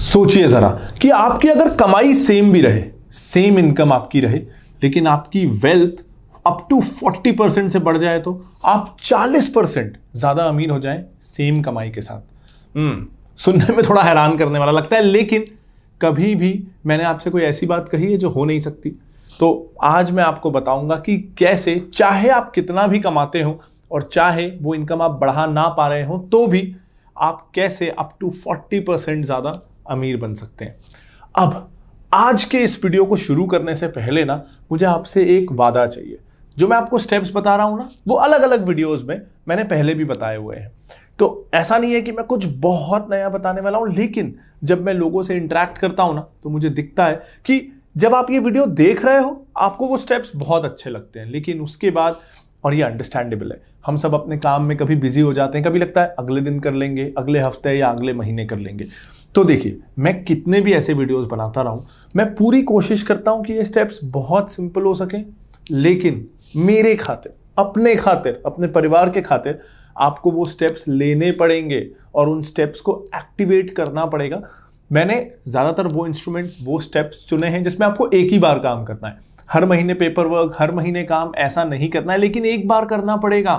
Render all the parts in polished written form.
सोचिए जरा कि आपकी अगर कमाई सेम भी रहे, सेम इनकम आपकी रहे, लेकिन आपकी वेल्थ अप टू 40% से बढ़ जाए, तो आप 40% ज्यादा अमीर हो जाएं सेम कमाई के साथ। सुनने में थोड़ा हैरान करने वाला लगता है, लेकिन कभी भी मैंने आपसे कोई ऐसी बात कही है जो हो नहीं सकती। तो आज मैं आपको बताऊंगा कि कैसे, चाहे आप कितना भी कमाते हो और चाहे वो इनकम आप बढ़ा ना पा रहे हो, तो भी आप कैसे अप टू 40% ज्यादा अमीर बन सकते हैं। अब आज के इस वीडियो को शुरू करने से पहले ना, मुझे आपसे एक वादा चाहिए। जो मैं आपको स्टेप्स बता रहा हूं ना, वो अलग अलग वीडियोस में मैंने पहले भी बताए हुए हैं। तो ऐसा नहीं है कि मैं कुछ बहुत नया बताने वाला हूं, लेकिन जब मैं लोगों से इंटरेक्ट करता हूं ना, तो मुझे दिखता है कि जब आप ये वीडियो देख रहे हो आपको वो स्टेप्स बहुत अच्छे लगते हैं, लेकिन उसके बाद, और ये अंडरस्टैंडेबल है, हम सब अपने काम में कभी बिजी हो जाते हैं, कभी लगता है अगले दिन कर लेंगे, अगले हफ्ते या अगले महीने कर लेंगे। तो देखिए, मैं कितने भी ऐसे वीडियोस बनाता रहा हूं, मैं पूरी कोशिश करता हूं कि ये स्टेप्स बहुत सिंपल हो सके, लेकिन मेरे खातिर, अपने परिवार के खातिर आपको वो स्टेप्स लेने पड़ेंगे और उन स्टेप्स को एक्टिवेट करना पड़ेगा। मैंने ज्यादातर वो इंस्ट्रूमेंट्स, वो स्टेप्स चुने हैं जिसमें आपको एक ही बार काम करना है। हर महीने पेपर वर्क, हर महीने काम ऐसा नहीं करना है, लेकिन एक बार करना पड़ेगा।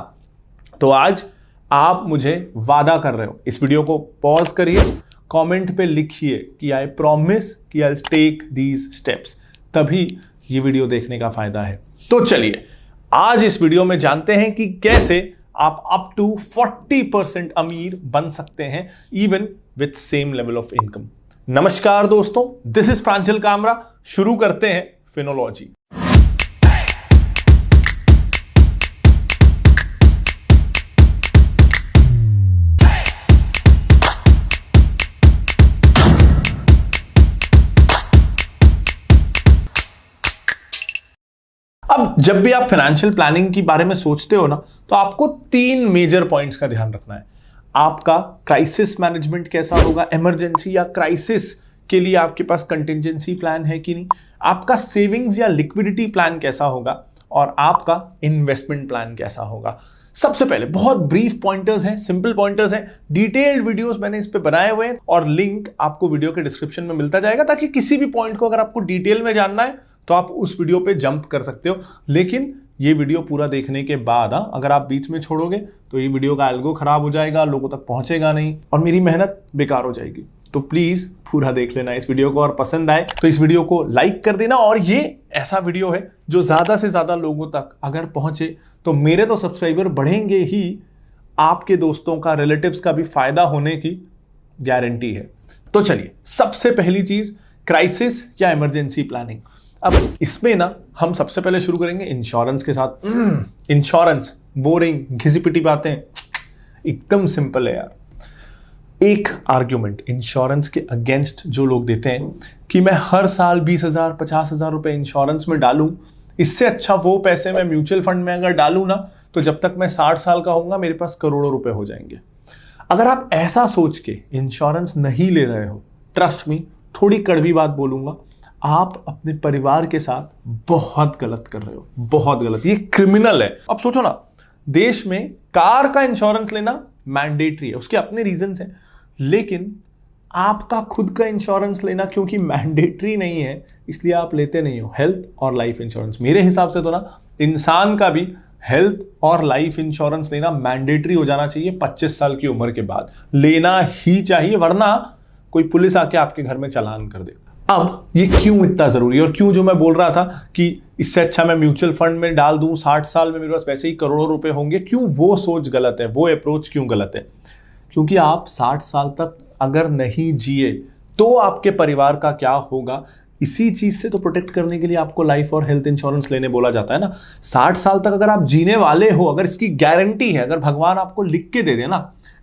तो आज आप मुझे वादा कर रहे हो, इस वीडियो को पॉज करिए, कमेंट पे लिखिए कि आई प्रॉमिस कि आई टेक दीज स्टेप्स, तभी ये वीडियो देखने का फायदा है। तो चलिए आज इस वीडियो में जानते हैं कि कैसे आप अप टू 40% अमीर बन सकते हैं, even with same level of income. नमस्कार दोस्तों, दिस इज प्रांजल कामरा। शुरू करते हैं फिनोलॉजी। अब जब भी आप फाइनेंशियल प्लानिंग के बारे में सोचते हो ना, तो आपको 3 मेजर पॉइंट्स का ध्यान रखना है। आपका क्राइसिस मैनेजमेंट कैसा होगा, इमरजेंसी या क्राइसिस के लिए आपके पास कंटिजेंसी प्लान है कि नहीं, आपका सेविंग्स या लिक्विडिटी प्लान कैसा होगा, और आपका इन्वेस्टमेंट प्लान कैसा होगा। सबसे पहले बहुत ब्रीफ पॉइंटर्स हैं, सिंपल पॉइंटर्स हैं, डिटेल्ड वीडियोस मैंने इस पे बनाए हुए हैं और लिंक आपको वीडियो के डिस्क्रिप्शन में मिलता जाएगा, ताकि किसी भी पॉइंट को अगर आपको डिटेल में जानना है तो आप उस वीडियो पे जंप कर सकते हो। लेकिन ये वीडियो पूरा देखने के बाद अगर आप बीच में छोड़ोगे तो ये वीडियो का एल्गो खराब हो जाएगा, लोगों तक पहुंचेगा नहीं और मेरी मेहनत बेकार हो जाएगी। तो प्लीज पूरा देख लेना इस वीडियो को, और पसंद आए तो इस वीडियो को लाइक कर देना। और ये ऐसा वीडियो है जो ज्यादा से ज्यादा लोगों तक अगर पहुंचे तो मेरे तो सब्सक्राइबर बढ़ेंगे ही, आपके दोस्तों का, रिलेटिव्स का भी फायदा होने की गारंटी है। तो चलिए, सबसे पहली चीज क्राइसिस या इमरजेंसी प्लानिंग। अब इसमें ना हम सबसे पहले शुरू करेंगे इंश्योरेंस के साथ। इंश्योरेंस, बोरिंग, घिसी-पिटी बातें, एकदम सिंपल है यार। एक आर्ग्यूमेंट इंश्योरेंस के अगेंस्ट जो लोग देते हैं कि मैं हर साल 20,000 50,000 रुपए इंश्योरेंस में डालूं, इससे अच्छा वो पैसे मैं म्यूचुअल फंड में अगर डालूं ना, तो जब तक मैं 60 साल का होऊंगा मेरे पास करोड़ों रुपए हो जाएंगे। अगर आप ऐसा सोच के इंश्योरेंस नहीं ले रहे हो, ट्रस्ट मी, थोड़ी कड़वी बात बोलूंगा, आप अपने परिवार के साथ बहुत गलत कर रहे हो, बहुत गलत, ये क्रिमिनल है। अब सोचो ना, देश में कार का इंश्योरेंस लेना मैंडेटरी है, उसके अपने रीजंस हैं, लेकिन आपका खुद का इंश्योरेंस लेना क्योंकि मैंडेटरी नहीं है, इसलिए आप लेते नहीं हो हेल्थ और लाइफ इंश्योरेंस। मेरे हिसाब से तो ना, इंसान का भी हेल्थ और लाइफ इंश्योरेंस लेना मैंडेटरी हो जाना चाहिए 25 साल की उम्र के बाद, लेना ही चाहिए, वरना कोई पुलिस आके आपके घर में चालान कर दे। अब ये क्यों इतना जरूरी है, और क्यों जो मैं बोल रहा था कि इससे अच्छा मैं म्यूचुअल फंड में डाल दूं, 60 साल में मेरे पास वैसे ही करोड़ों रुपए होंगे, क्यों वो सोच गलत है, वो अप्रोच क्यों गलत है? क्योंकि आप 60 साल तक अगर नहीं जिए तो आपके परिवार का क्या होगा, इसी चीज से तो प्रोटेक्ट करने के लिए आपको लाइफ और हेल्थ इंश्योरेंस लेने बोला जाता है ना। 60 साल तक अगर आप जीने वाले हो, अगर इसकी गारंटी है, अगर भगवान आपको लिख के दे देना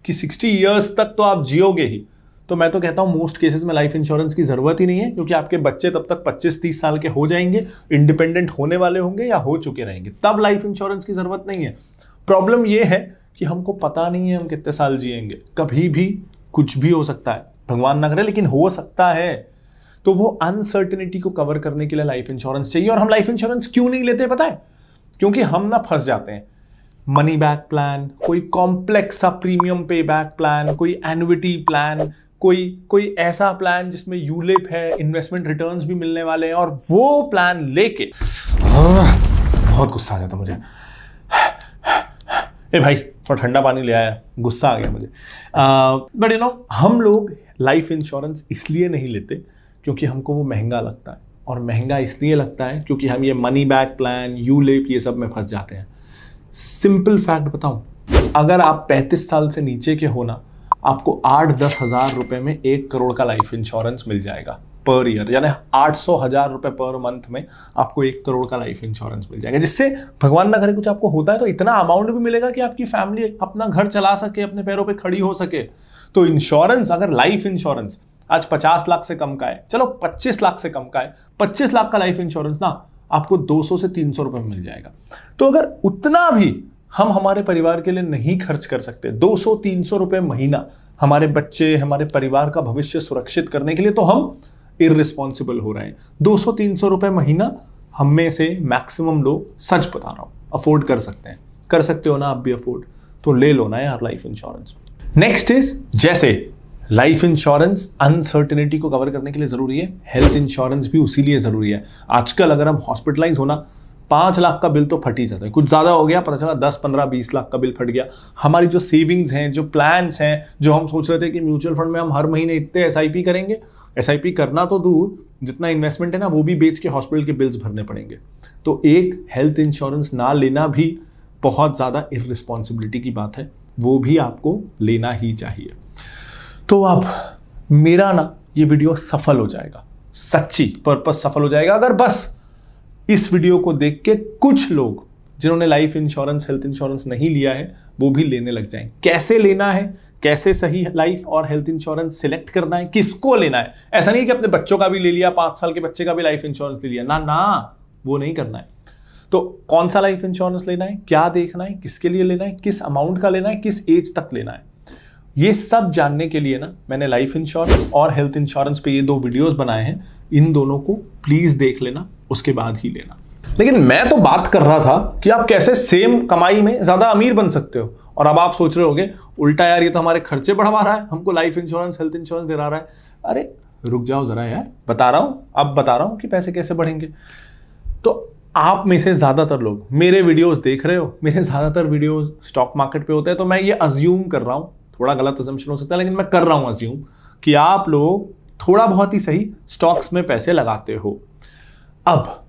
कि 60 ईयर्स तक तो आप जियोगे ही, तो मैं तो कहता हूं मोस्ट केसेस में लाइफ इंश्योरेंस की जरूरत ही नहीं है, क्योंकि आपके बच्चे तब तक 25-30 साल के हो जाएंगे, इंडिपेंडेंट होने वाले होंगे या हो चुके रहेंगे, तब लाइफ इंश्योरेंस की जरूरत नहीं है। प्रॉब्लम यह है कि हमको पता नहीं है हम कितने साल जिएंगे, कभी भी कुछ भी हो सकता है, भगवान ना करे, लेकिन हो सकता है। तो वो अनसर्टेनिटी को कवर करने के लिए लाइफ इंश्योरेंस चाहिए। और हम लाइफ इंश्योरेंस क्यों नहीं लेते पता है? क्योंकि हम ना फंस जाते हैं। मनी बैक प्लान, कोई कॉम्प्लेक्स सा प्रीमियम पे बैक प्लान, कोई एन्युइटी प्लान, कोई ऐसा प्लान जिसमें यूलिप है, इन्वेस्टमेंट रिटर्न्स भी मिलने वाले हैं, और वो प्लान लेके बहुत गुस्सा आ जाता मुझे। ए भाई थोड़ा ठंडा पानी ले आया, गुस्सा आ गया मुझे। बट यू नो, हम लोग लाइफ इंश्योरेंस इसलिए नहीं लेते क्योंकि हमको वो महंगा लगता है, और महंगा इसलिए लगता है क्योंकि हम ये मनी बैक प्लान, यूलिप, ये सब में फंस जाते हैं। सिंपल फैक्ट बताऊं, अगर आप 35 साल से नीचे के हो ना, आपको 8-10 हज़ार रुपए में 1 करोड़ का लाइफ इंश्योरेंस मिल जाएगा पर ईयर, यानी 800,000 रुपए पर मंथ में आपको 1 करोड़ का लाइफ इंश्योरेंस मिल जाएगा, जिससे भगवान ना करे कुछ आपको होता है तो इतना अमाउंट भी मिलेगा कि आपकी फैमिली अपना घर चला सके, अपने पैरों पे खड़ी हो सके। तो इंश्योरेंस, अगर लाइफ इंश्योरेंस आज 50 लाख से कम का है, चलो 25 लाख से कम का है, 25 लाख का लाइफ इंश्योरेंस ना आपको 200 से 300 रुपए में मिल जाएगा। तो अगर उतना भी हम हमारे परिवार के लिए नहीं खर्च कर सकते, 200-300 रुपए महीना हमारे बच्चे, हमारे परिवार का भविष्य सुरक्षित करने के लिए, तो हम इररिस्पॉन्सिबल हो रहे हैं। 200-300 रुपए महीना हम में से मैक्सिमम लोग, सच बता रहा हूं, अफोर्ड कर सकते हैं। कर सकते हो ना आप भी अफोर्ड, तो ले लो ना यार लाइफ इंश्योरेंस। नेक्स्ट इज, जैसे लाइफ इंश्योरेंस अनसर्टेनिटी को कवर करने के लिए जरूरी है, हेल्थ इंश्योरेंस भी उसी लिए जरूरी है। आजकल अगर हम हॉस्पिटलाइज होना, 5 लाख का बिल तो फट ही जाता है, कुछ ज्यादा हो गया पता चला 10, 15, 20 लाख का बिल फट गया। हमारी जो सेविंग्स हैं, जो प्लान्स हैं, जो हम सोच रहे थे कि म्यूचुअल फंड में हम हर महीने इतने SIP करेंगे, SIP करना तो दूर, जितना इन्वेस्टमेंट है ना वो भी बेच के हॉस्पिटल के बिल्स भरने पड़ेंगे। तो एक हेल्थ इंश्योरेंस ना लेना भी बहुत ज़्यादा इररिस्पॉन्सिबिलिटी की बात है, वो भी आपको लेना ही चाहिए। तो अब मेरा ना ये वीडियो सफल हो जाएगा, सच्ची पर्पस सफल हो जाएगा, अगर बस इस वीडियो को देख के कुछ लोग जिन्होंने लाइफ इंश्योरेंस, हेल्थ इंश्योरेंस नहीं लिया है, वो भी लेने लग जाएं। कैसे लेना है, कैसे सही लाइफ और हेल्थ इंश्योरेंस सिलेक्ट करना है, किसको लेना है। ऐसा नहीं कि अपने बच्चों का भी ले लिया, 5 साल के बच्चे का भी लाइफ इंश्योरेंस ले लिया, ना ना, वो नहीं करना है। तो कौन सा लाइफ इंश्योरेंस लेना है, क्या देखना है, किसके लिए लेना है, किस अमाउंट का लेना है, किस एज तक लेना है, ये सब जानने के लिए ना मैंने लाइफ इंश्योरेंस और हेल्थ इंश्योरेंस पे ये 2 वीडियोस बनाए हैं। इन दोनों को प्लीज देख लेना, उसके बाद ही लेना। लेकिन मैं तो बात कर रहा था कि आप कैसे सेम कमाई में ज्यादा अमीर बन सकते हो, और अब आप सोच रहे होगे उल्टा यार, ये तो हमारे खर्चे बढ़वा रहा है, हमको लाइफ इंश्योरेंस, हेल्थ इंश्योरेंस दिला रहा है। अरे रुक जाओ जरा यार, बता रहा हूं, अब बता रहा हूं कि पैसे कैसे बढ़ेंगे। तो आप में से ज्यादातर लोग मेरे वीडियोस देख रहे हो, मेरे ज्यादातर वीडियोस स्टॉक मार्केट पे होते हैं, तो मैं ये अज्यूम कर रहा हूं, थोड़ा गलत अजम्पशन हो सकता है लेकिन मैं कर रहा हूं अज्यूम, कि आप लोग थोड़ा बहुत ही सही स्टॉक्स में पैसे लगाते हो। अब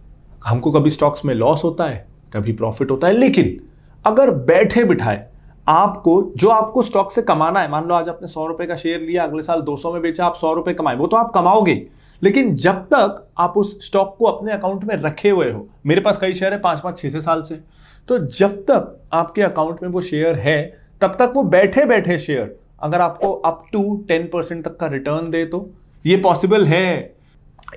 हमको कभी स्टॉक्स में लॉस होता है, कभी प्रॉफिट होता है, लेकिन अगर बैठे बिठाए आपको स्टॉक से कमाना है, मान लो आज आपने 100 रुपए का शेयर लिया, अगले साल 200 में बेचा, आप 100 रुपए कमाए, वो तो आप कमाओगे, लेकिन जब तक आप उस स्टॉक को अपने अकाउंट में रखे हुए हो, मेरे पास कई शेयर है 5-5, 6 साल से, तो जब तक आपके अकाउंट में वो शेयर है, तब तक वो बैठे बैठे शेयर अगर आपको अप टू 10% तक का रिटर्न दे तो ये पॉसिबल है।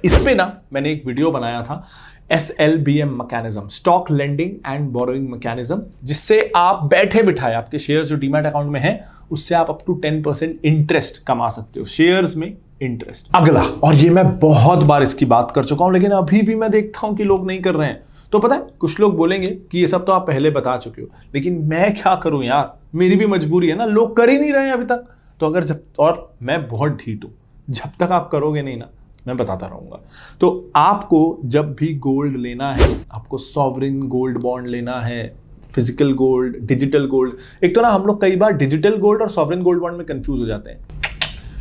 इस पे ना मैंने एक वीडियो बनाया था, SLBM mechanism, stock lending and borrowing mechanism, जिससे आप बैठे बिठाए आपके शेयर जो डीमैट अकाउंट में है, उससे आप अप टू 10% इंटरेस्ट कमा सकते हो, शेयर्स में इंटरेस्ट। अगला, और ये मैं बहुत बार इसकी बात कर चुका हूं, लेकिन अभी भी मैं देखता हूं कि लोग नहीं कर रहे हैं। तो पता है, कुछ लोग बोलेंगे कि ये सब तो आप पहले बता चुके हो, लेकिन मैं क्या करूं यार, मेरी भी मजबूरी है ना, लोग कर ही नहीं रहे हैं अभी तक। तो अगर और मैं बहुत ढीठ हूं, जब तक आप करोगे नहीं ना, मैं बताता रहूंगा। तो आपको जब भी गोल्ड लेना है, आपको सॉवरिन गोल्ड बॉन्ड लेना है, फिजिकल गोल्ड, डिजिटल गोल्ड। एक तो ना हम लोग कई बार डिजिटल गोल्ड और सॉवरिन गोल्ड बॉन्ड में कंफ्यूज हो जाते हैं।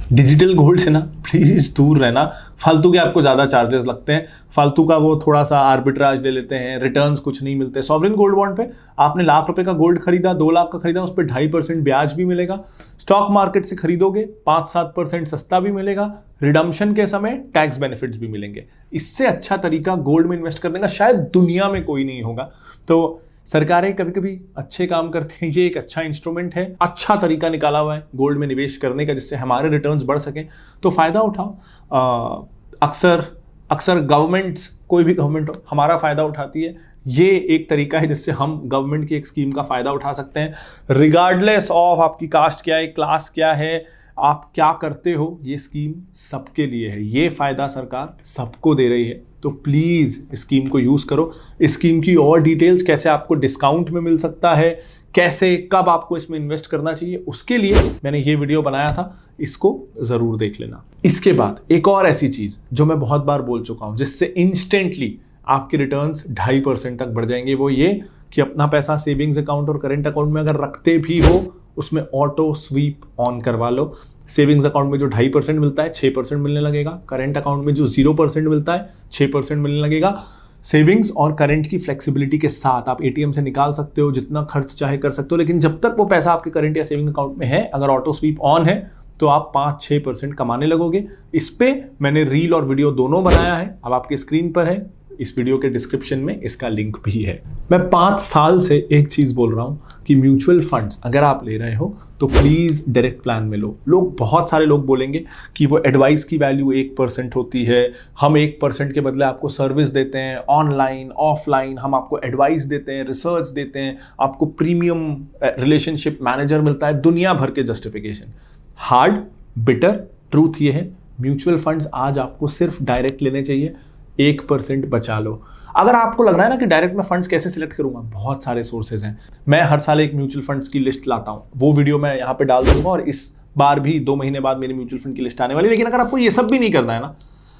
डिजिटल गोल्ड से ना प्लीज दूर रहना, फालतू के आपको ज्यादा चार्जेस लगते हैं, फालतू का वो थोड़ा सा आर्बिट्राज ले लेते हैं, रिटर्न्स कुछ नहीं मिलते। सॉवरिन गोल्ड बॉन्ड पे आपने लाख रुपए का गोल्ड खरीदा, 2 लाख का खरीदा, उस पर 2.5% ब्याज भी मिलेगा। स्टॉक मार्केट से खरीदोगे 5-7% सस्ता भी मिलेगा, रिडम्पशन के समय टैक्स बेनिफिट्स भी मिलेंगे। इससे अच्छा तरीका गोल्ड में इन्वेस्ट करने का शायद दुनिया में कोई नहीं होगा। तो सरकारें कभी कभी अच्छे काम करती हैं, ये एक अच्छा इंस्ट्रूमेंट है, अच्छा तरीका निकाला हुआ है गोल्ड में निवेश करने का, जिससे हमारे रिटर्न्स बढ़ सकें, तो फायदा उठाओ। अक्सर गवर्नमेंट्स, कोई भी गवर्नमेंट हो, हमारा फायदा उठाती है। ये एक तरीका है जिससे हम गवर्नमेंट की एक स्कीम का फायदा उठा सकते हैं, रिगार्डलेस ऑफ आपकी कास्ट क्या है, क्लास क्या है, आप क्या करते हो, ये स्कीम सबके लिए है, ये फायदा सरकार सबको दे रही है। तो प्लीज इस स्कीम को यूज करो। इस स्कीम की और डिटेल्स, कैसे आपको डिस्काउंट में मिल सकता है, कैसे कब आपको इसमें इन्वेस्ट करना चाहिए, उसके लिए मैंने ये वीडियो बनाया था, इसको जरूर देख लेना। इसके बाद एक और ऐसी चीज जो मैं बहुत बार बोल चुका हूं, जिससे इंस्टेंटली आपके रिटर्न्स 2.5% तक बढ़ जाएंगे, वो ये कि अपना पैसा सेविंग्स अकाउंट और करंट अकाउंट में अगर रखते भी हो, उसमें ऑटो स्वीप ऑन करवा लो। सेविंग्स अकाउंट में जो 2.5% मिलता है 6% मिलने लगेगा, करंट अकाउंट में जो 0% मिलता है 6% मिलने लगेगा। सेविंग्स और करंट की फ्लेक्सिबिलिटी के साथ आप एटीएम से निकाल सकते हो, जितना खर्च चाहे कर सकते हो, लेकिन जब तक वो पैसा आपके करंट या सेविंग अकाउंट में है, अगर ऑटो स्वीप ऑन है तो आप 5-6% कमाने लगोगे। इस पे मैंने रील और वीडियो दोनों बनाया है, अब आपकी स्क्रीन पर है, इस वीडियो के डिस्क्रिप्शन में इसका लिंक भी है। मैं 5 साल से एक चीज बोल रहा हूं कि म्यूचुअल फंड्स अगर आप ले रहे हो तो प्लीज डायरेक्ट प्लान में लो। बहुत सारे लोग बोलेंगे कि वो एडवाइस की वैल्यू 1% होती है, हम 1% के बदले आपको सर्विस देते हैं, ऑनलाइन ऑफलाइन हम आपको एडवाइस देते हैं, रिसर्च देते हैं, आपको प्रीमियम रिलेशनशिप मैनेजर मिलता है, दुनिया भर के जस्टिफिकेशन। हार्ड बिटर ट्रूथ ये है, म्यूचुअल फंड्स आज आपको सिर्फ डायरेक्ट लेने चाहिए, 1% बचा लो। अगर आपको लग रहा है ना कि डायरेक्ट मैं फंड्स कैसे सिलेक्ट करूंगा, बहुत सारे सोर्सेज हैं। मैं हर साल एक म्यूचुअल फंड्स की लिस्ट लाता हूं, वो वीडियो मैं यहां पे डाल दूंगा, और इस बार भी 2 महीने बाद मेरी म्यूचुअल फंड की लिस्ट आने वाली है। लेकिन अगर आपको ये सब भी नहीं करना है ना,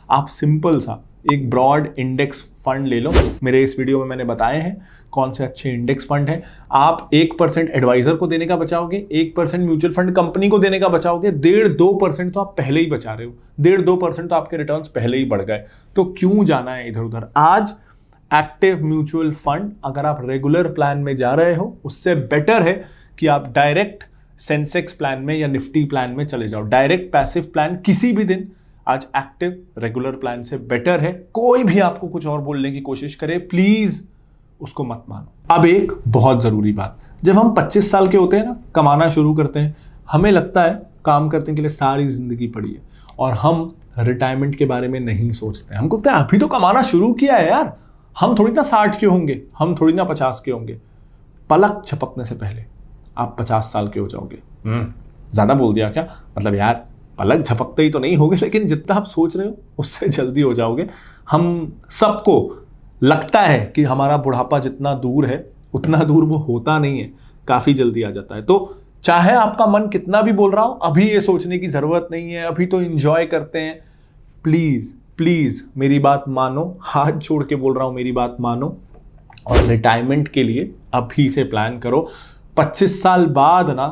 आप सिंपल सा एक ब्रॉड इंडेक्स फंड ले लो। मेरे इस वीडियो में मैंने बताए हैं कौन से अच्छे इंडेक्स फंड हैं। आप 1% एडवाइजर को देने का बचाओगे, 1% म्यूचुअल फंड कंपनी को देने का बचाओगे, 1.5-2% तो आप पहले ही बचा रहे हो, 1.5-2% तो आपके रिटर्न्स पहले ही बढ़ गए। तो क्यों जाना है इधर उधर। आज एक्टिव म्यूचुअल फंड अगर आप रेगुलर प्लान में जा रहे हो, उससे बेटर है कि आप डायरेक्ट सेंसेक्स प्लान में या निफ्टी प्लान में चले जाओ। डायरेक्ट पैसिव प्लान किसी भी दिन आज एक्टिव रेगुलर प्लान से बेटर है। कोई भी आपको कुछ और बोलने की कोशिश करे, प्लीज उसको मत मानो। अब एक बहुत जरूरी बात, जब हम 25 साल के होते हैं ना, कमाना शुरू करते हैं, हमें लगता है काम करने के लिए सारी जिंदगी पड़ी है, और हम रिटायरमेंट के बारे में नहीं सोचते हैं। हमको लगता है अभी तो कमाना शुरू किया है यार, हम थोड़ी ना 60 के होंगे, हम थोड़ी ना 50 के होंगे। पलक झपकने से पहले आप 50 साल के हो जाओगे। ज्यादा बोल दिया क्या? मतलब यार पलक झपकते ही तो नहीं होगे, लेकिन जितना आप सोच रहे हो उससे जल्दी हो जाओगे। हम सबको लगता है कि हमारा बुढ़ापा जितना दूर है, उतना दूर वो होता नहीं है, काफी जल्दी आ जाता है। तो चाहे आपका मन कितना भी बोल रहा हो, अभी ये सोचने की जरूरत नहीं है, अभी तो एंजॉय करते हैं। प्लीज प्लीज मेरी बात मानो, हाथ जोड़ के बोल रहा हूं, मेरी बात मानो, और रिटायरमेंट के लिए अभी से प्लान करो। 25 साल बाद ना,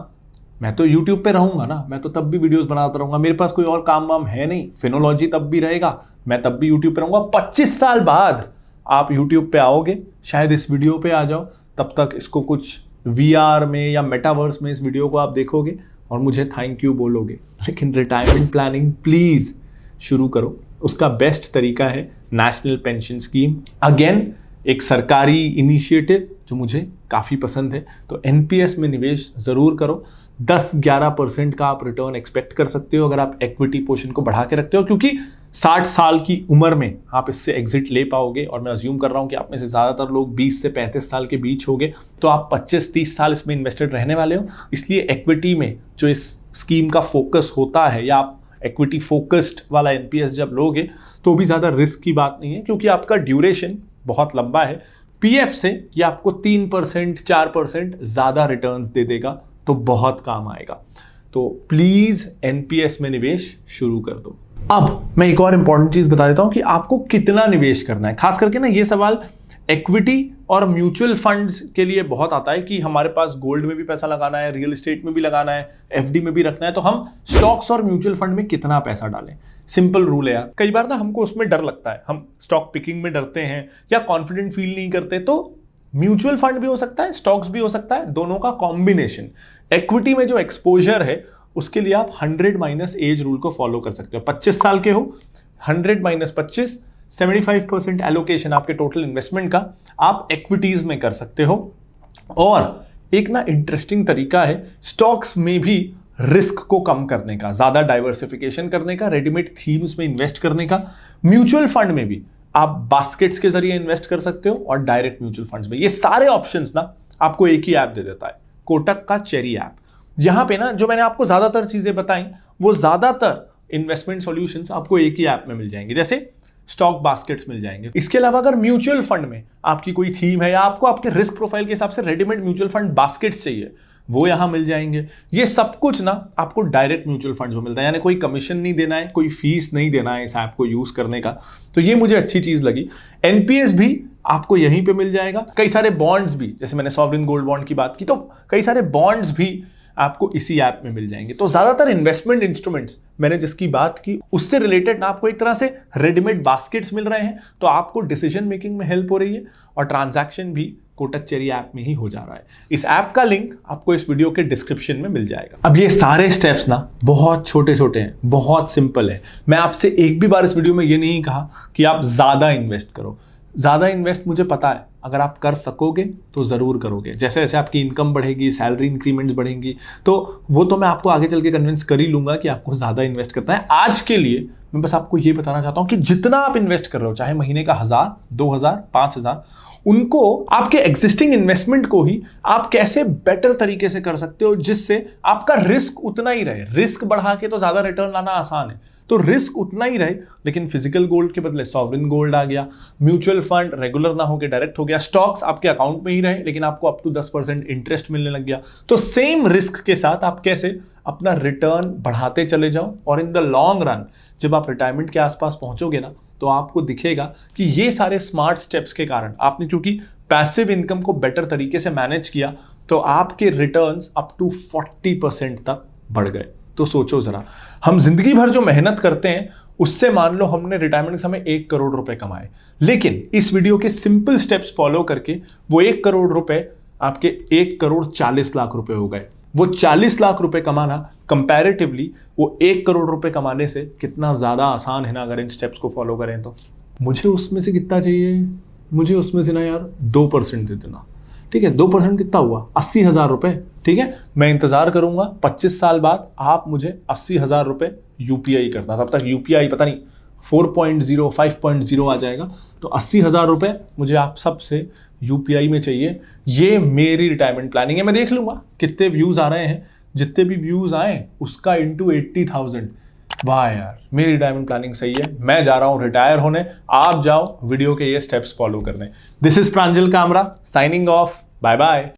मैं तो YouTube पे रहूंगा ना, मैं तो तब भी वीडियोस बनाता रहूंगा, मेरे पास कोई और काम वाम है नहीं, फिनोलॉजी तब भी रहेगा, मैं तब भी YouTube पे रहूंगा। 25 साल बाद आप YouTube पे आओगे, शायद इस वीडियो पे आ जाओ, तब तक इसको कुछ VR में या मेटावर्स में इस वीडियो को आप देखोगे और मुझे थैंक यू बोलोगे। लेकिन रिटायरमेंट प्लानिंग प्लीज शुरू करो। उसका बेस्ट तरीका है नेशनल पेंशन स्कीम। अगेन एक सरकारी इनिशिएटिव जो मुझे काफ़ी पसंद है। तो एनपीएस में निवेश ज़रूर करो। 10-11% का आप रिटर्न एक्सपेक्ट कर सकते हो अगर आप इक्विटी पोर्शन को बढ़ा के रखते हो, क्योंकि 60 साल की उम्र में आप इससे एग्जिट ले पाओगे। और मैं अज्यूम कर रहा हूँ कि आप में से ज़्यादातर लोग 20 से 35 साल के बीच होंगे, तो आप 25-30 साल इसमें इन्वेस्टेड रहने वाले हो। इसलिए इक्विटी में जो इस स्कीम का फोकस होता है, या आप इक्विटी फोकस्ड वाला एनपीएस जब लोगे तो भी ज़्यादा रिस्क की बात नहीं है, क्योंकि आपका ड्यूरेशन बहुत लंबा है। पीएफ से ये आपको 3% 4% ज़्यादा रिटर्न्स दे देगा, तो बहुत काम आएगा। तो प्लीज़ एनपीएस में निवेश शुरू कर दो। अब मैं एक और इंपॉर्टेंट चीज़ बता देता हूं कि आपको कितना निवेश करना है। खास करके ना ये सवाल इक्विटी और म्यूचुअल फंड्स के लिए बहुत आता है कि हमारे पास गोल्ड में भी पैसा लगाना है, रियल एस्टेट में भी लगाना है, एफडी में भी रखना है, तो हम स्टॉक्स और म्यूचुअल फंड में कितना पैसा डालें। सिंपल रूल है यार। कई बार ना हमको उसमें डर लगता है, हम स्टॉक पिकिंग में डरते हैं या कॉन्फिडेंट फील नहीं करते, तो म्यूचुअल फंड भी हो सकता है, स्टॉक्स भी हो सकता है, दोनों का कॉम्बिनेशन। इक्विटी में जो एक्सपोजर है उसके लिए आप 100- एज रूल को फॉलो कर सकते हो। 25 साल के हो, 100-25 75% एलोकेशन आपके टोटल इन्वेस्टमेंट का आप एक्विटीज में कर सकते हो। और एक ना इंटरेस्टिंग तरीका है स्टॉक्स में भी रिस्क को कम करने का, ज्यादा डाइवर्सिफिकेशन करने का, रेडीमेड थीम्स में इन्वेस्ट करने का। म्यूचुअल फंड में भी आप बास्केट्स के जरिए इन्वेस्ट कर सकते हो और डायरेक्ट म्यूचुअल फंड्स में। ये सारे ऑप्शंस ना आपको एक ही ऐप दे देता है, कोटक का चेरी ऐप। यहां पे ना जो मैंने आपको ज्यादातर चीजें बताई, वो ज्यादातर इन्वेस्टमेंट सॉल्यूशंस आपको एक ही ऐप में मिल जाएंगे। जैसे स्टॉक बास्केट्स मिल जाएंगे। इसके अलावा अगर म्यूचुअल फंड में आपकी कोई थीम है या आपको आपके रिस्क प्रोफाइल के हिसाब से रेडीमेड म्यूचुअल फंड बास्केट्स चाहिए, वो यहां मिल जाएंगे। ये सब कुछ ना आपको डायरेक्ट म्यूचुअल फंड में मिलता है, यानी कोई कमीशन नहीं देना है, कोई फीस नहीं देना है इस ऐप को यूज करने का। तो ये मुझे अच्छी चीज लगी। एनपीएस भी आपको यहीं पे मिल जाएगा। कई सारे बॉन्ड्स भी, जैसे मैंने सॉवरेन गोल्ड बॉन्ड की बात की, तो कई सारे बॉन्ड्स भी आपको इसी ऐप में मिल जाएंगे। तो ज्यादातर इन्वेस्टमेंट इंस्ट्रूमेंट्स मैंने जिसकी बात की उससे रिलेटेड ना आपको एक तरह से रेडीमेड बास्केट्स मिल रहे हैं, तो आपको डिसीजन मेकिंग में हेल्प हो रही है और ट्रांजैक्शन भी कोटक चेरी ऐप में ही हो जा रहा है। इस ऐप का लिंक आपको इस वीडियो के डिस्क्रिप्शन में मिल जाएगा। अब ये सारे स्टेप्स ना बहुत छोटे छोटे हैं, बहुत सिंपल है। मैं आपसे एक भी बार इस वीडियो में ये नहीं कहा कि आप ज्यादा इन्वेस्ट करो। ज्यादा इन्वेस्ट मुझे पता है अगर आप कर सकोगे तो जरूर करोगे। जैसे जैसे आपकी इनकम बढ़ेगी, सैलरी इंक्रीमेंट्स बढ़ेंगी, तो वो तो मैं आपको आगे चल के कन्विंस कर ही लूंगा कि आपको ज्यादा इन्वेस्ट करना है। आज के लिए मैं बस आपको ये बताना चाहता हूं कि जितना आप इन्वेस्ट कर रहे हो, चाहे महीने का 1000, 2000, 5000, उनको आपके एग्जिस्टिंग इन्वेस्टमेंट को ही आप कैसे बेटर तरीके से कर सकते हो जिससे आपका रिस्क उतना ही रहे। रिस्क बढ़ा के तो ज्यादा रिटर्न लाना आसान है, तो रिस्क उतना ही रहे, लेकिन फिजिकल गोल्ड के बदले सॉवरेन गोल्ड आ गया, म्यूचुअल फंड रेगुलर ना होकर डायरेक्ट हो गया, स्टॉक्स आपके अकाउंट में ही रहे लेकिन आपको अप टू 10% इंटरेस्ट मिलने लग गया। तो सेम रिस्क के साथ आप कैसे अपना रिटर्न बढ़ाते चले जाओ, और इन द लॉन्ग रन जब आप रिटायरमेंट के आसपास पहुंचोगे ना, तो आपको दिखेगा कि ये सारे स्मार्ट स्टेप्स के कारण आपने क्योंकि पैसिव इनकम को बेटर तरीके से मैनेज किया, तो आपके रिटर्न्स अप टू 40% तक बढ़ गए। तो सोचो जरा, हम जिंदगी भर जो मेहनत करते हैं उससे मान लो हमने रिटायरमेंट के समय 1 करोड़ रुपए कमाए, लेकिन इस वीडियो के सिंपल स्टेप्स फॉलो करके वो 1 करोड़ रुपए आपके 1 करोड़ 40 लाख रुपए हो गए। वो 40 लाख रुपए कमाना कंपैरेटिवली वो 1 करोड़ रुपए कमाने से कितना ज्यादा आसान है ना, अगर इन स्टेप्स को फॉलो करें तो। मुझे उसमें से कितना चाहिए, मुझे उसमें से ना यार 2% दे देना, ठीक है। 2% कितना हुआ, 80,000 रुपए, ठीक है। मैं इंतजार करूंगा 25 साल बाद आप मुझे 80,000 रुपए यूपीआई करना, तब तक यूपीआई पता नहीं 4.0 5.0 आ जाएगा। तो 80,000 रुपए मुझे आप सबसे यूपीआई में चाहिए। ये मेरी रिटायरमेंट प्लानिंग है। मैं देख लूंगा कितने व्यूज आ रहे हैं, जितने भी व्यूज आए उसका इंटू 80,000। वाह यार, मेरी रिटायरमेंट प्लानिंग सही है। मैं जा रहा हूं रिटायर होने, आप जाओ वीडियो के ये स्टेप्स फॉलो करने। This is Pranjal Kamra signing off, bye bye.